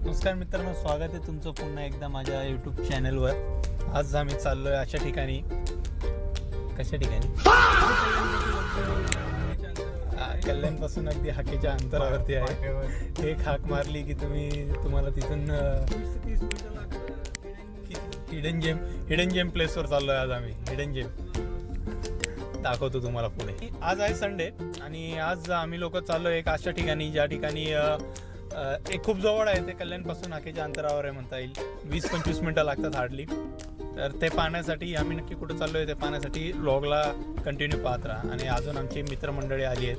नमस्कार मित्रांनो, स्वागत आहे तुमचं पुन्हा एकदा माझ्या यूट्यूब चॅनलवर. आज आम्ही चाललो आहे अशा ठिकाणी. कशा ठिकाणी? कल्याणपासून अगदी हाकेच्या अंतरावरती आहे. एक हाक मारली की तुम्हाला तिथून हिडन जेम प्लेसवर चाललो आहे. आज आम्ही हिडन जेम दाखवतो तुम्हाला पुढे. आज आहे संडे आणि आज आम्ही लोक चाललो एक अशा ठिकाणी ज्या ठिकाणी एक खूप जवळ आहे. ते कल्याणपासून हाकेच्या अंतरावर आहे म्हणता येईल. 20-25 मिनटं लागतात हार्डली. तर ते पाहण्यासाठी आम्ही नक्की कुठं चाललो आहे ते पाहण्यासाठी व्लॉगला कंटिन्यू पाहत राहा. आणि अजून आमची मित्रमंडळी आली आहेत.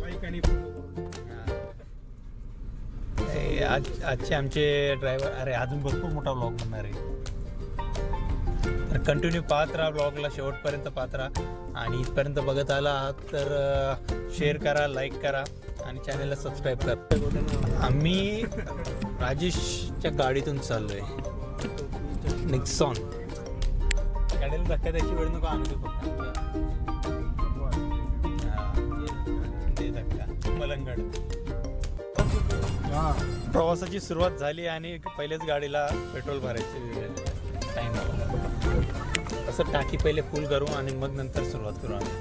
आजचे आमचे ड्रायव्हर. अरे अजून भरपूर मोठा व्लॉग बनणार आहे. तर कंटिन्यू पाहत राहा, व्लॉगला शेवटपर्यंत पाहत राहा. आणि इथपर्यंत बघत आला आहात तर शेअर करा, लाईक करा आणि चॅनलला सबस्क्राईब करा. आम्ही राजेशच्या गाडीतून चाललोय. निक्सॉन गाडीला धक्का त्याची वेळ नको आणू दे धक्का. मलंगड प्रवासाची सुरुवात झाली आणि पहिलेच गाडीला पेट्रोल भरायची टाईम झाला. असं टाकी पहिले फुल करू आणि मग नंतर सुरुवात करू आम्ही.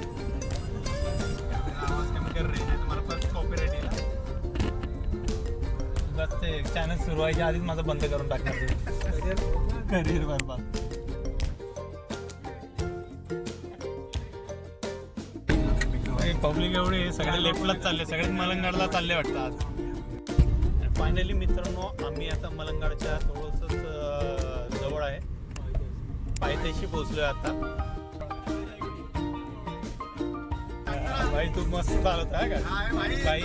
ते चॅनल सुरू व्हायच्या आधीच माझं बंद करून टाकणार. करिअर बरबाद. पब्लिक एवढे सगळे लेफ्टलाच चालले, सगळेच मलंगडला चालले वाटतं आज. फायनली मित्रांनो, आम्ही आता मलंगडच्या थोडंसंच जवळ आहे. पायथ्याशी पोहोचलोय आता. भाई तू मस्त चालत आहे का भाई?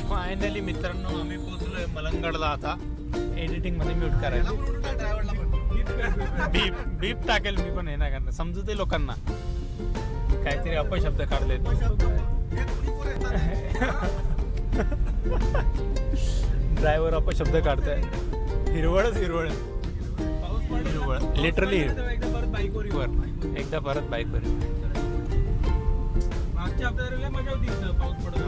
फायनली मित्रांनो आम्ही पोहोचलोय मलंगडला. आता एडिटिंग मध्ये म्यूट करायला बीप टाकेल मी पण. हे नाही करणार, समजू दे लोकांना. काहीतरी अपशब्द काढले. ड्रायव्हर अपशब्द काढताय. हिरवळच हिरवळ. लिटरली एकदा परत बाईकवर. मागच्या हप्त्याला मजा होती पाऊस पडत.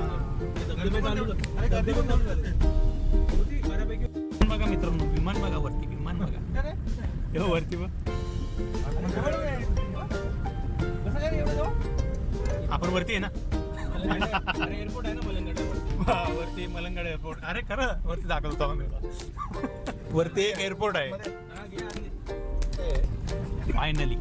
बघा मित्रांनो, विमान बघा वरती. विमान बघा वरती. बघ आपण वरती आहे ना. एअरपोर्ट आहे ना मलंगड वरती. मलंगड एअरपोर्ट. अरे खरं वरती दाखवतो आम्ही. वरती एक एअरपोर्ट आहे फायनली.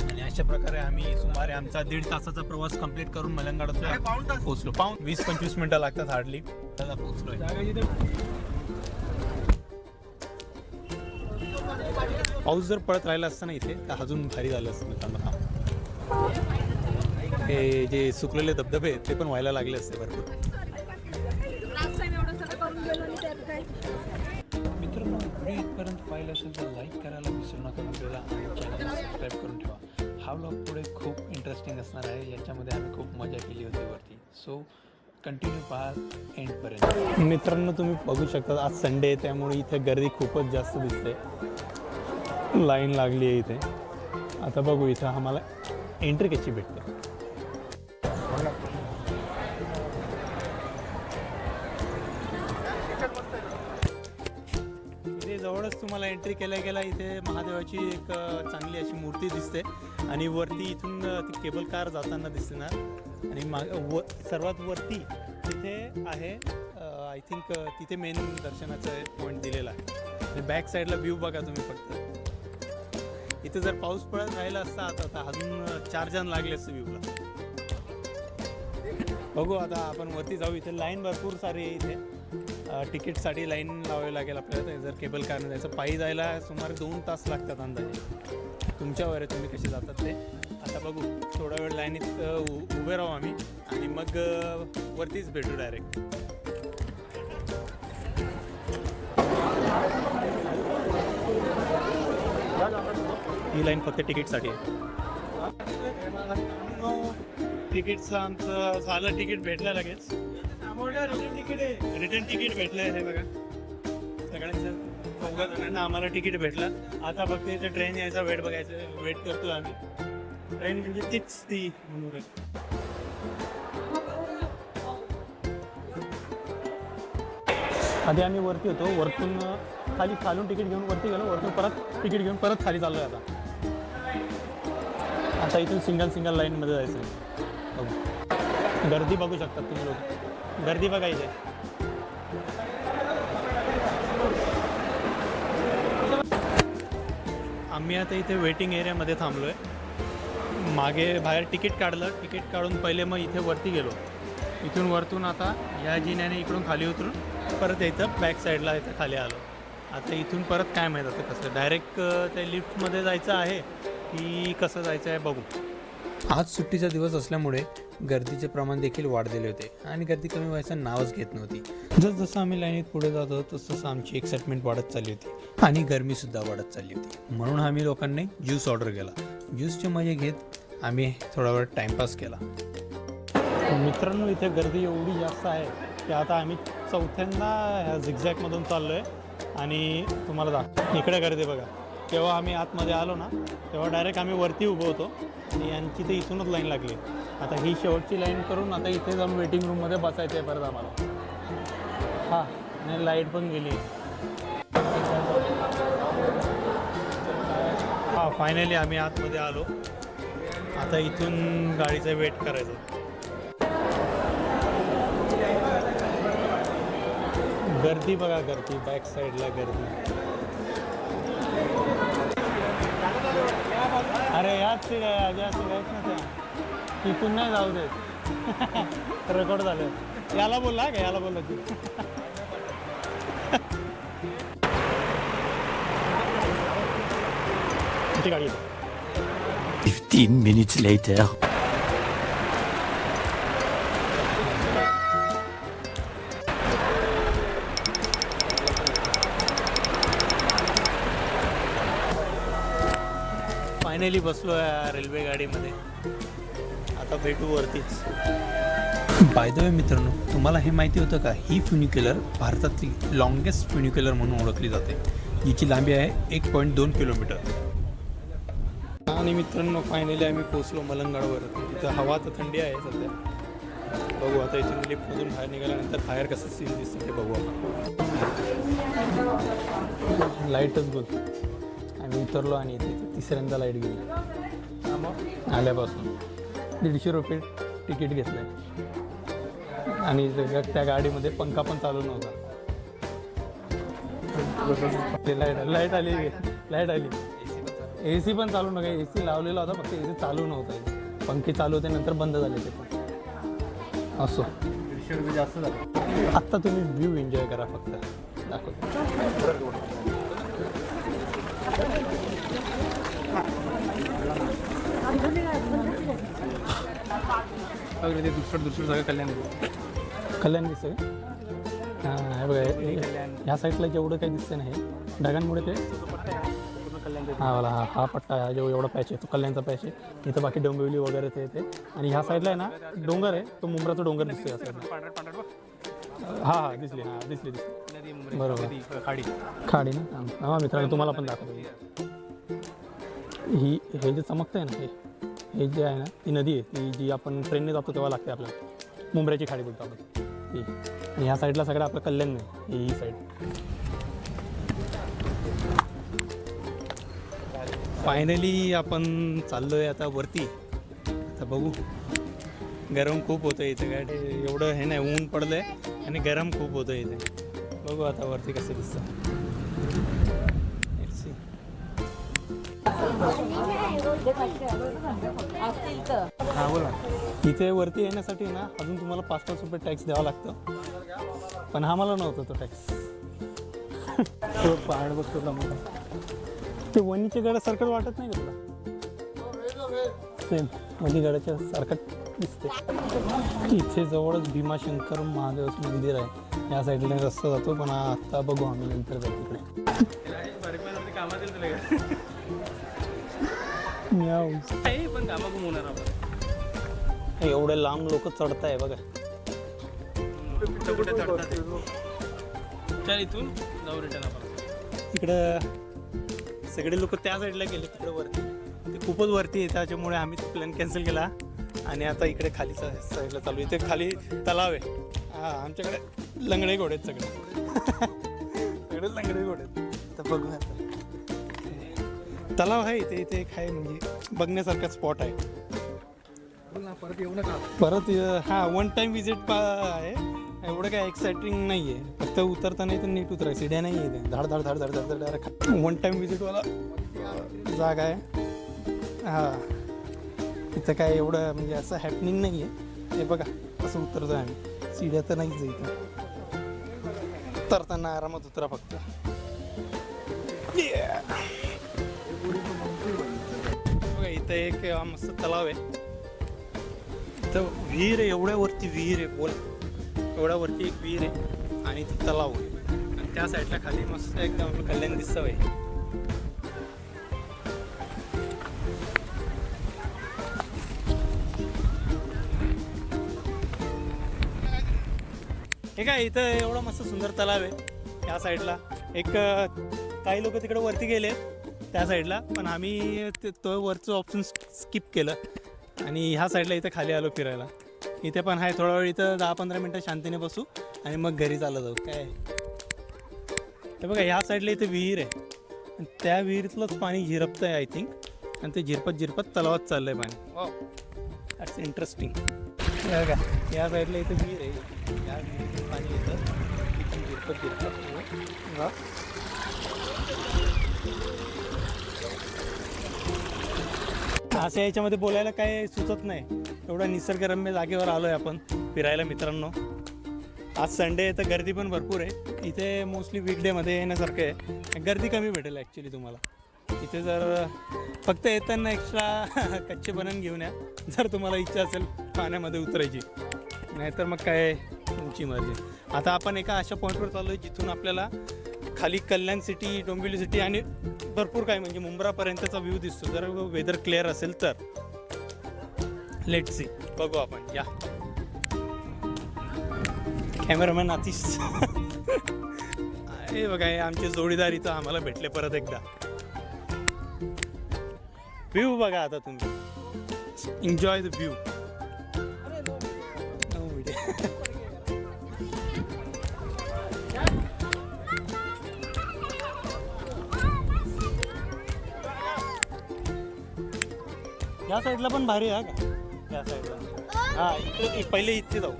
आणि अशा प्रकारे आम्ही सुमारे आमचा 1.5 तासाचा प्रवास कंप्लीट करून मलंगडला पोहोचलो. 20-25 मिनिटं लागतात हार्डली. त्याला पोहोचलोय. पाऊस जर पडत राहिला असता ना इथे तर अजून भारी झालं असतं मित्रांनो. हे जे सुकलेले धबधबे ते पण व्हायला लागले असते भरपूर. मित्रांनो, व्हिडिओ इथपर्यंत पाहिलं असेल तर लाईक करायला विसरू नका व्हिडिओला आणि चॅनलला सबस्क्राईब करून ठेवा. हा व्लॉग पुढे खूप इंटरेस्टिंग असणार आहे. याच्यामध्ये आम्ही खूप मजा केली होती वरती. सो कंटिन्यू पहा एंडपर्यंत. मित्रांनो, तुम्ही बघू शकता आज संडे आहे त्यामुळे इथे गर्दी खूपच जास्त दिसते. लाईन लागली आहे इथे. आता बघू इथं आम्हाला एंट्री कशी भेटते. इथे जवळच तुम्हाला एंट्री केल्या इथे महादेवाची एक चांगली अशी मूर्ती दिसते. आणि वरती इथून ती केबल कार जाताना दिसणार. आणि सर्वात वरती तिथे आहे आय थिंक तिथे मेन दर्शनाचं पॉईंट दिलेला आहे. आणि बॅक साईडला व्ह्यू बघा तुम्ही फक्त. इथे जर पाऊस पडत राहिला असता आता अजून 4 जण लागले असते व्ह्यूला. बघू आता आपण वरती जाऊ. इथे लाईन भरपूर सारी आहे. इथे तिकीटसाठी लाईन लावावी लागेल आपल्याला. जर केबल कारने जायचं, पायी जायला सुमारे 2 तास लागतात अंदाजे. तुमच्यावर आहे तुम्ही कसे जातात ते. आता बघू, थोडा वेळ लाईनीत उभे राहू आम्ही आणि मग वरतीच भेटू डायरेक्ट. ही लाईन फक्त तिकीटसाठी आहे. तिकीटचं आमचं झालं. तिकीट भेटलं लगेच. रिटर्न तिकीट भेटलं आहे बघा सगळ्यांचं. आम्हाला तिकीट भेटलं. आता फक्त इथे ट्रेन यायचा वेट बघायचं. वेट करतो आम्ही. ट्रेन म्हणजे तीच ती म्हणून. आधी आम्ही वरती होतो, वरतून खालून तिकीट घेऊन वरती गेलो, वरतून परत तिकीट घेऊन परत खाली चाललो आहे आता इथून सिंगल लाईनमध्ये जायचं आहे. गर्दी बघू शकतात तुम्ही लोक, गर्दी बघायची आहे. आम्ही आता इथे वेटिंग एरियामध्ये थांबलो आहे. मागे बाहेर तिकीट काढलं, तिकीट काढून पहिले मग इथे वरती गेलो. इथून वरतून आता या जिन्याने इकडून खाली उतरून परत इथं बॅक साईडला इथं खाली आलो. आता इथून परत काय माहीत आता कसं डायरेक्ट त्या लिफ्टमध्ये जायचं आहे की कसं जायचं आहे बघू. आज सुट्टीचा दिवस असल्यामुळे गर्दीचे प्रमाण देखील वाढलेले होते आणि गर्दी कमी व्हायचं नावच घेत नव्हती. जसं आम्ही लाईनीत पुढे जात होतो तसं आमची एक्साइटमेंट वाढत चालली होती आणि गरमीसुद्धा वाढत चालली होती. म्हणून आम्ही लोकांनी ज्यूस ऑर्डर केला. ज्यूसचे मजे घेत आम्ही थोडा वेळ टाईमपास केला. मित्रांनो, इथे गर्दी एवढी जास्त आहे की आता आम्ही चौथ्यांदा ह्या झिगझॅगमधून चाललो आहे आणि तुम्हाला दाखव इकडे गर्दी बघा. तेव्हा आम्ही आतमध्ये आलो ना तेव्हा डायरेक्ट आम्ही वरती उभं होतो आणि यांची तर इथूनच लाईन लागली. आता ही शेवटची लाईन करून आता इथे जाऊन वेटिंग रूममध्ये बसायचं आहे परत आम्हाला. हां, आणि लाईट पण गेली. हां, फायनली आम्ही आतमध्ये आलो. आता इथून गाडीचा वेट करायचा. गर्दी बघा, गर्दी बॅक साईडला गर्दी. अरे याच सीट आहे, या सीट आहेत ना त्या, तिथून नाही जाऊ देत. रेकॉर्ड झालं. याला बोलला का, याला बोलला तू. किती गाडी 15 minutes later. फायनली बसलो आहे रेल्वे गाडीमध्ये. आता भेटू वरतीच. बाय द वे मित्रांनो, तुम्हाला हे माहिती होतं का, ही फ्युनिक्युलर भारतातली लॉंगेस्ट फ्युनिक्युलर म्हणून ओळखली जाते, जिची लांबी आहे 1.2 किलोमीटर. आणि मित्रांनो, फायनली आम्ही पोचलो मलंगगडवर. तिथं हवा तर थंडी आहे सध्या. बघू आता इथून लिफ्टमधून बाहेर निघाल्यानंतर बाहेर कसं सीन दिसतं ते बघू आपण. लाईटच बोल. आम्ही उतरलो आणि इथे तिसऱ्यांदा लाईट गेली आल्यापासून. 150 रुपये तिकीट घेतलं आहे आणि त्या गाडीमध्ये पंखा पण चालू नव्हता. लाईट आली. AC पण चालू नव्हता. AC लावलेला होता, फक्त AC चालू नव्हता. पंखे चालू होते, नंतर बंद झाले ते पण. असो, 150 रुपये जास्त झाले. आत्ता तुम्ही व्ह्यू एन्जॉय करा, फक्त दाखवतो. दुसरं सगळं कल्याण दिसतं का? हां, हे बघा, ह्या साईडला जेवढं काही दिसतं नाही ढगांमुळे ते हां वाला हा पट्टा हा जो एवढा पॅच आहे तो कल्याणचा पॅच आहे. इथं बाकी डोंबिवली वगैरे ते येते. आणि ह्या साईडला आहे ना डोंगर आहे, तो मुंब्राचा डोंगर दिसतो या साईडला. हां दिसली बरोबर. खाडी ना. हां मित्रांनो, तुम्हाला पण दाखवतो. हे जे चमकतं आहे ना, हे जे आहे ना, ती नदी आहे, ती जी आपण ट्रेनने जातो तेव्हा लागते आपल्याला. मुंब्र्याची खाडी बोलतो आपण ती. आणि ह्या साईडला सगळं आपलं कल्याण नाही, ही साईड. फायनली आपण चाललो आहे आता वरती. आता बघू. गरम खूप होतं इथे, काय एवढं हे नाही, ऊन पडलं आहे आणि गरम खूप होतं इथे. बघू आता वरती कसं दिसतं. हां बोला. इथे वरती येण्यासाठी ना अजून तुम्हाला 5-5 रुपये टॅक्स द्यावा लागतं, पण आम्हाला नव्हतं तो टॅक्स. तो पहाड बघतो ना, मला ते वणीच्या गडासारखं वाटत नाही का तुला? सेम वणी गडाच्या सारखं दिसते. इथे जवळच भीमाशंकर महादेवाचं मंदिर आहे. या साईडला रस्ता जातो, पण आता बघू आम्ही नंतर जाऊ तिकडे. एवढे लांब लोक चढताय बघा. कुठे चढतात इथून जाऊ रिटर्न आपण. इकडं सगळे लोक त्या साईडला गेले, तिकडे वरती. ते खूपच वरती आहे, त्याच्यामुळे आम्ही प्लॅन कॅन्सल केला आणि आता इकडे खालीचा साईडला चालू इथे खाली तलाव आहे. हां आमच्याकडे लंगडे घोडे आहेत सगळे सगळे लंगडे घोडे आहेत. तर बघूया आता तलाव आहे इथे इथे एक आहे म्हणजे बघण्यासारखा स्पॉट आहे. परत येऊ नका. परत हां वन टाईम विजिट आहे. एवढं काय एक्साइटिंग नाही आहे. फक्त उतरता नाही तर नीट उतराय सिड्या नाही आहे धाड धाड धाड धाड धाड डायरेक्ट वन टाईम विजिटवाला जागा आहे. हां इथं काय एवढं म्हणजे असं हॅपनिंग नाही आहे. हे बघा असं उतरतो आम्ही. सिड्या तर नाहीच आहे इथं. उतरताना आरामात उतरा फक्त. बघा इथं एक मस्त तलाव आहे. इथं विहीर आहे. एवढ्यावरती विहीर आहे बोल. एवढ्यावरती एक विहीर आहे आणि ती तलाव आहे. आणि त्या साईडला खाली मस्त एकदम आपलं कल्याण दिसतं आहे. हे काय इथं एवढा मस्त सुंदर तलाव आहे. त्या साईडला एक काही लोक तिकडे वरती गेले त्या साईडला पण आम्ही तो वरचं ऑप्शन स्किप केलं आणि ह्या साईडला इथं खाली आलो फिरायला. इथे पण आहे थोडा वेळ इथं 10-15 मिनटं शांतीने बसू आणि मग घरी चालत जाऊ. काय हे बघा ह्या साईडला इथं विहीर आहे आणि त्या विहिरीतलंच पाणी झिरपतं आहे आय थिंक आणि ते झिरपत झिरपत तलावात चाललं आहे पाणी. That's interesting. हे बघा या साईडला इथं विहीर आहे. या विहिरीतून पाणी येतं इथून झिरपत झिरपत. असं याच्यामध्ये बोलायला काय सुचत नाही. एवढा निसर्गरम्य जागेवर आलो आहे आपण फिरायला मित्रांनो. आज संडे आहे तर गर्दी पण भरपूर आहे इथे. मोस्टली वीकडेमध्ये येण्यासारखं आहे. गर्दी कमी भेटेल ॲक्च्युली तुम्हाला इथे. जर फक्त येताना एक्स्ट्रा कच्चे बनन घेऊन या जर तुम्हाला इच्छा असेल पाण्यामध्ये उतरायची. नाहीतर मग काय तुमची मर्जी. आता आपण एका अशा पॉईंटवर चाललो आहे जिथून आपल्याला खाली कल्याण सिटी, डोंबिवली सिटी आणि भरपूर काय म्हणजे मुंब्रापर्यंतचा व्ह्यू दिसतो जर वेदर क्लिअर असेल तर. लेट्स सी बघू आपण. या कॅमेरामॅन आतिश. हे बघा हे आमचे जोडीदार इथं आम्हाला भेटले परत एकदा. व्ह्यू बघा आता तुम्ही. Enjoy the view. या साईडला पण भारी आहे का या साईडला. हां इथे पहिले इथे जाऊ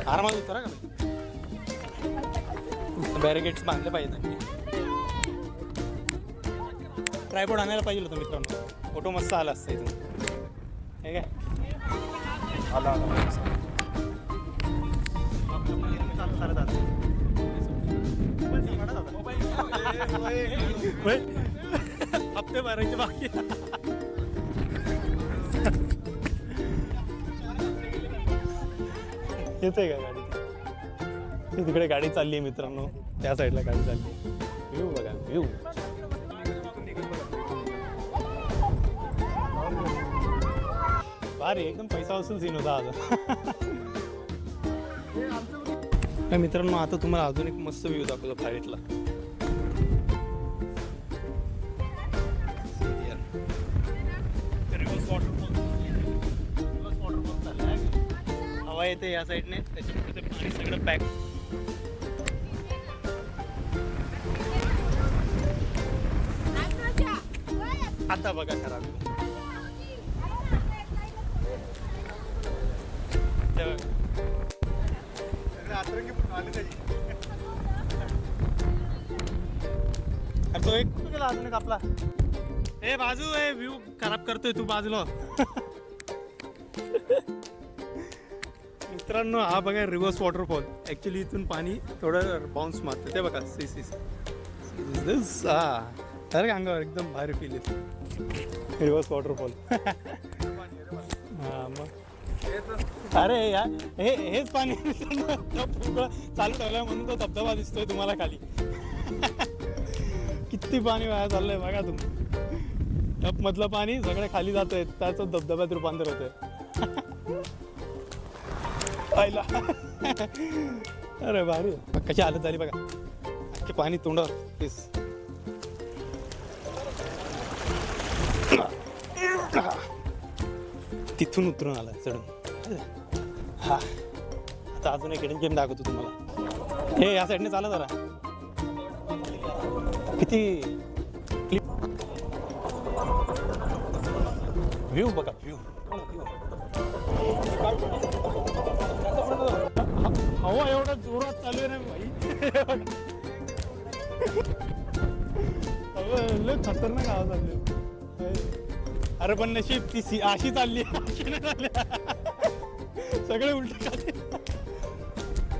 आरामात उतरा का. बॅरिकेड्स बांधले पाहिजे त्यांनी. ट्रायपॉड आणायला पाहिजे होतं मित्रांनो. फोटो मस्त आला असता इथून. हे काय आला हप्ते भरायचे बाकी. येते का गाडी. तिकडे गाडी चालली आहे मित्रांनो. त्या साईडला गाडी चालली आहे. व्ह्यू बघा व्ह्यू. भारी एकदम पैसा वसूल सीन होता आज. मित्रांनो आता तुम्हाला अजून एक मस्त व्ह्यू दाखवतो फ्लाईटला. हवा येते या साईडने त्याच्यामुळे ते पाणी सगळं पॅक. आता बघा खराब तो एक कुठे गेला अजून एक आपला. ए बाजू ए व्ह्यू खराब करतोय तू बाजूला. मित्रांनो हा बघा रिव्हर्स वॉटरफॉल. ॲक्च्युली इथून पाणी थोडं बाउन्स मारतं ते बघा. दिस हा तर अंगावर एकदम भारी फील येते. Reverse waterfall. हां मग अरे यार हेच पाणी चालू ठेवलं म्हणून तो धबधबा दिसतोय तुम्हाला खाली. किती पाणी वाया चाललंय बघा तुम्ही. टपमधलं पाणी सगळं खाली जातंय त्याचं धबधब्यात रूपांतर होतंय. पाहिला अरे भारी. कशी हालत झाली बघा. अख्खे पाणी तोंडावर प्लीज. तिथून उतरून आला चढून. हा आता अजून एक हिडन गेम दाखवतो तुम्हाला. हे या साईडने चाला जरा. किती क्लिप व्ह्यू बघा व्ह्यू. हवा एवढा जोरात चालू आहे ना भाई. लय खतरनाक आवाज आले. अरे पण नशीब ती अशी चालली सगळे उलटे खाते.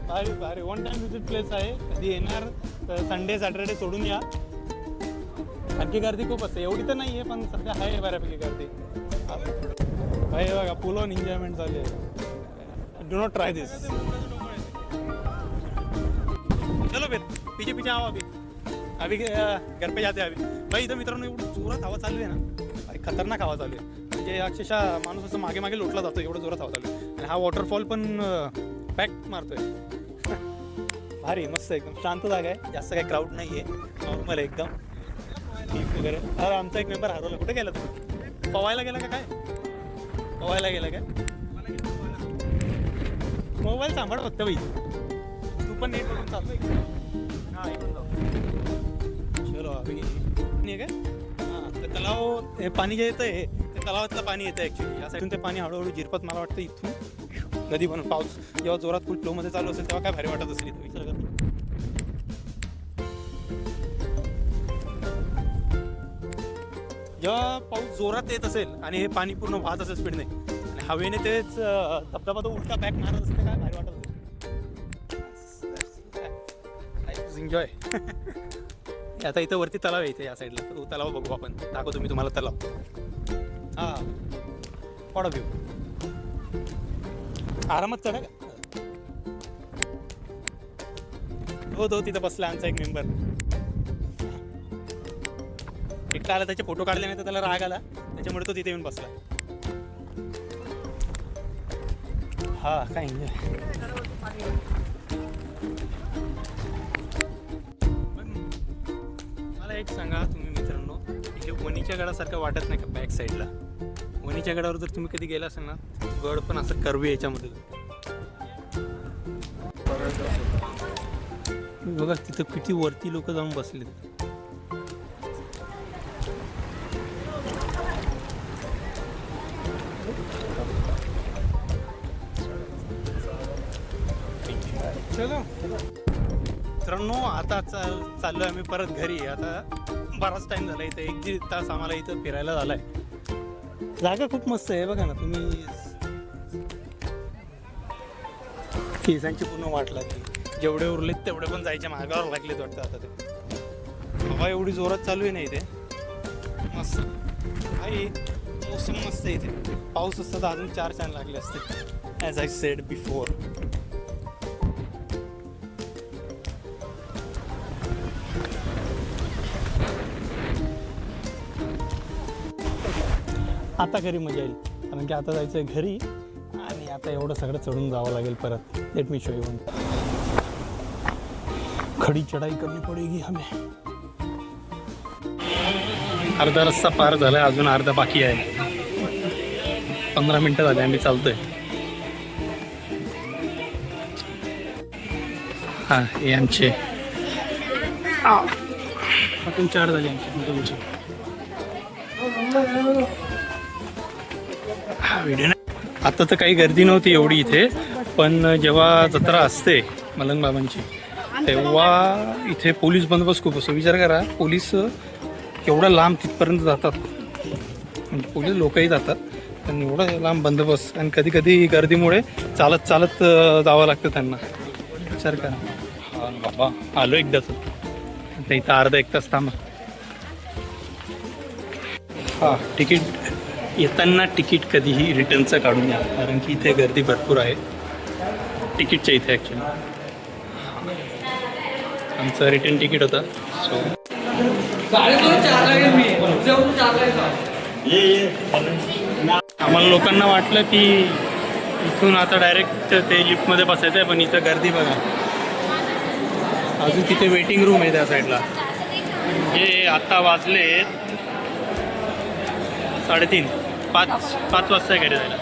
भारी भारी. वन टाइम विजिट प्लेस आहे. कधी येणार तर संडे सॅटर्डे सोडून या. आणखी गर्दी खूप असते. एवढी तर नाही आहे पण सध्या आहे बऱ्यापैकी गर्दी. भाई बघा फुल ऑन एन्जॉयमेंट चालू आहे. डू नॉट ट्राय दिस. चलो फिर पीछे पीछे आओ. अभी घर पे जाते अभी. भाई इथं मित्रांनो एवढं जोरात हवा चालू आहे ना. भाई खतरनाक हवा चालू आहे. म्हणजे अक्षरशः माणूस असं मागे मागे लोटला जातो एवढं जोरात हवा चालू आहे. आणि हा वॉटरफॉल पण पॅक मारतोय. भारी मस्त एकदम शांत जागा आहे. जास्त काही क्राऊड नाही आहे. नॉर्मल आहे एकदम. ठीक वगैरे. अरे आमचा एक मेंबर हरवला. कुठे गेला तू? पवायला गेला का काय? पवायला गेला काय? मोबाईल सांभाळ फक्त बाई. तू पण नेट बघून चालतो. हां इकडून जाऊ. चलो अभी नाही काय. हां ते तलाव हे पाणी जे येतं आहे ते तलावातलं पाणी येतं ॲक्च्युली. या साईडून ते पाणी हळूहळू झिरपत मला वाटतं इथून नदी बनून. पाऊस जेव्हा जोरात फुल फ्लोमध्ये चालू असेल तेव्हा काय भारी वाटत असेल इथं. विचार कर. जेव्हा पाऊस जोरात येत असेल आणि हे पाणी पूर्ण वाहत असेल स्पीडने आणि हवेने तेच धबधबा तो उलटा बॅक मारत असते काय भारी वाटत असेल. एन्जॉय. आता इथं वरती तलाव आहे. इथे या साईडला तो तलाव बघू आपण. दाखवतो मी तुम्हाला तलाव. हां पॉड व्ह्यू. आरामात चढा का. हो तो तिथं बसला आमचा एक मेंबर. एकटा आला त्याचे फोटो काढले नाही तर त्याला राग आला त्याच्यामुळे तो तिथे येऊन बसला. हा काय एन्जॉय. मला एक सांगा तुम्ही मित्रांनो, हे वणीच्या गडासारखं वाटत नाही का बॅक साईडला? वणीच्या गडावर जर तुम्ही कधी गेला असाल ना, गड पण असं कर्वी याच्यामध्ये बघा. तिथं किती वरती लोक जाऊन बसलेत. मित्रांनो आता चाललो आम्ही परत घरी. आता बराच टाइम झाला. इथं 1-1.5 तास आम्हाला इथं फिरायला झालाय. जागा खूप मस्त आहे बघा ना तुम्ही. केसांची पूर्ण वाट लागली. जेवढे उरलेत तेवढे पण जायच्या मार्गावर लागलेत वाटतं आता ते. हवा एवढी जोरात चालू आहे ना इथे. मस्त आहे. मोसम मस्त आहे इथे. पाऊस असता तर अजून 4 चांद लागले असते. As I said before. आता घरी मजा येईल कारण की आता जायचं आहे घरी आणि आता एवढं सगळं चढून जावं लागेल परत. Let me show you. खडी चढाई करनी पडेगी हमें. अर्धा रस्ता पार झालाय. अजून अर्धा बाकी आहे. 15 मिनिटं झाले आम्ही चालतोय. हा हे आमचे 4 झाले आमचे. व्हिडिओ आता तर काही गर्दी नव्हती एवढी इथे. पण जेव्हा जत्रा असते मलंग बाबांची तेव्हा इथे पोलीस बंदोबस्त खूप असतो. विचार करा पोलीस एवढा लांब तिथपर्यंत जातात. म्हणजे पोलीस लोकही जातात पण एवढा लांब बंदोबस्त. आणि कधी कधी गर्दीमुळे चालत चालत जावं लागतं त्यांना. विचार करा. हा बाबा आलो एकदाच. आता इथं अर्धा 1 तास थांबा. हा तिकीट येताना तिकीट कधीही रिटर्नचं काढून या कारण की इथे गर्दी भरपूर आहे तिकीटच्या इथे. ॲक्च्युली आमचं रिटर्न तिकीट होतं. सो आम्हाला लोकांना वाटलं की इथून आता डायरेक्ट ते लिफ्टमध्ये बसायचं आहे पण इथं गर्दी बघा. अजून तिथे वेटिंग रूम आहे त्या साईडला. हे आता वाजले 3:30. पाच वाजता आहे घरी जायला.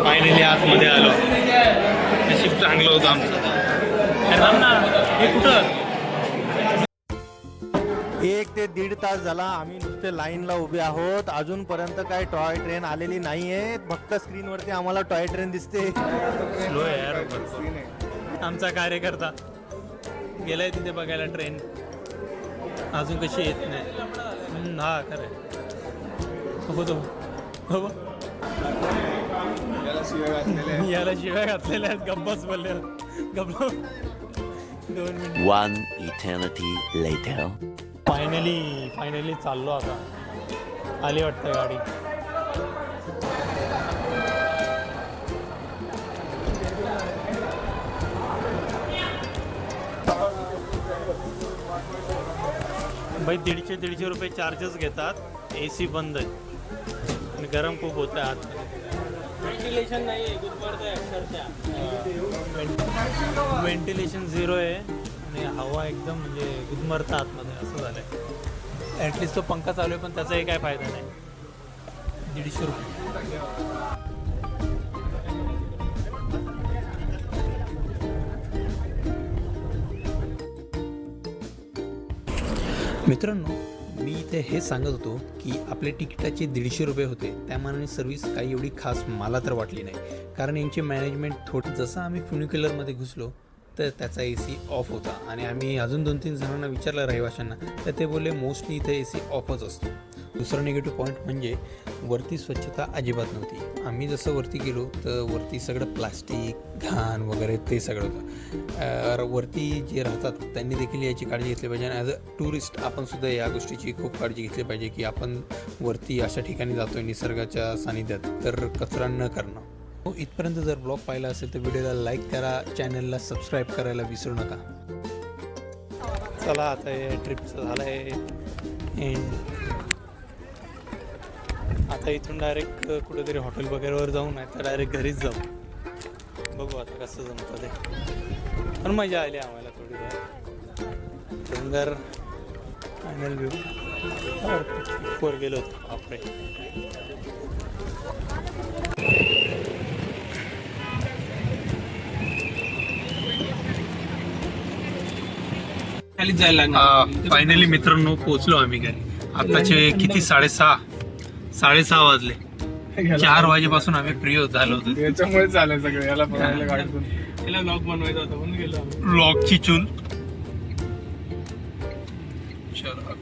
फायनली आतमध्ये आलो. नशीब चांगलं होतं आमचं. अरे थांब ना, हे कुठं? 1 ते 1.5 तास झाला आम्ही नुसते लाईनला उभे आहोत. अजूनपर्यंत काय टॉय ट्रेन आलेली नाहीये. फक्त स्क्रीनवरती आम्हाला टॉय ट्रेन दिसते. स्लो आहे यार. आमचा कार्यकर्ता गेलाय तिथे बघायला ट्रेन, अजून कशी येत नाही. हा खरं आहे. हो तो हो याला शिव्या घातलेल्या आहेत. गप्पच बोलले गप्प. 2 minute. One eternity later. Finally चाललो आता. आली वाटतं गाडी. भाई 150 रुपये चार्जेस घेतात. AC बंद आहे आणि गरम खूप होतं आत. व्हेंटिलेशन नाही आहे. गुदमरतं अक्षरशः. व्हेंटिलेशन 0 आहे आणि हवा एकदम म्हणजे गुदमरतं आतमध्ये असं झालं आहे. ॲटलिस्ट तो पंखा चालू आहे पण त्याचाही काय फायदा नाही. 150 रुपये. मित्रांनो, मी इथे हे सांगत होतो की आपले तिकिटाचे 150 रुपये होते. त्या मानाने सर्व्हिस काही एवढी खास मला तर वाटली नाही. कारण यांची मॅनेजमेंट थोडं, जसं आम्ही फ्युनिक्युलरमध्ये घुसलो तर त्याचा AC ऑफ होता आणि आम्ही अजून 2-3 जणांना विचारलं रहिवाशांना, तर ते बोलले मोस्टली इथे AC ऑफच असतो. दुसरा निगेटिव्ह पॉईंट म्हणजे वरती स्वच्छता अजिबात नव्हती. आम्ही जसं वरती गेलो तर वरती सगळं प्लास्टिक घाण वगैरे ते सगळं होतं. वरती जे राहतात त्यांनी देखील याची काळजी घेतली पाहिजे. आणि ॲज अ टुरिस्ट आपण सुद्धा या गोष्टीची खूप काळजी घेतली पाहिजे की आपण वरती अशा ठिकाणी जातो आहे निसर्गाच्या सानिध्यात, तर कचरा न करणं. हो, इथपर्यंत जर ब्लॉग पाहिला असेल तर व्हिडिओला लाईक करा, चॅनलला सबस्क्राईब करायला विसरू नका. चला आता हे ट्रिपचं झालं आहे एंड. आता इथून डायरेक्ट कुठेतरी हॉटेल वगैरेवर जाऊ, नाही तर डायरेक्ट घरीच जाऊ. बघू आता कसं जमतं ते. पण मजा आली आम्हाला थोडी. डोंगर फायनल व्ह्यू वर गेलो होतो. आपले फायनली मित्रांनो पोहोचलो आम्ही घरी. आताचे किती 6:30 वाजले. 4 वाजेपासून आम्ही फ्री झालो होतो. याच्यामुळे चालेल सगळं. याला बघायला गाडीतून याला ब्लॉग बनवायचा होता म्हणून गेलो. ब्लॉगची चूल. चलो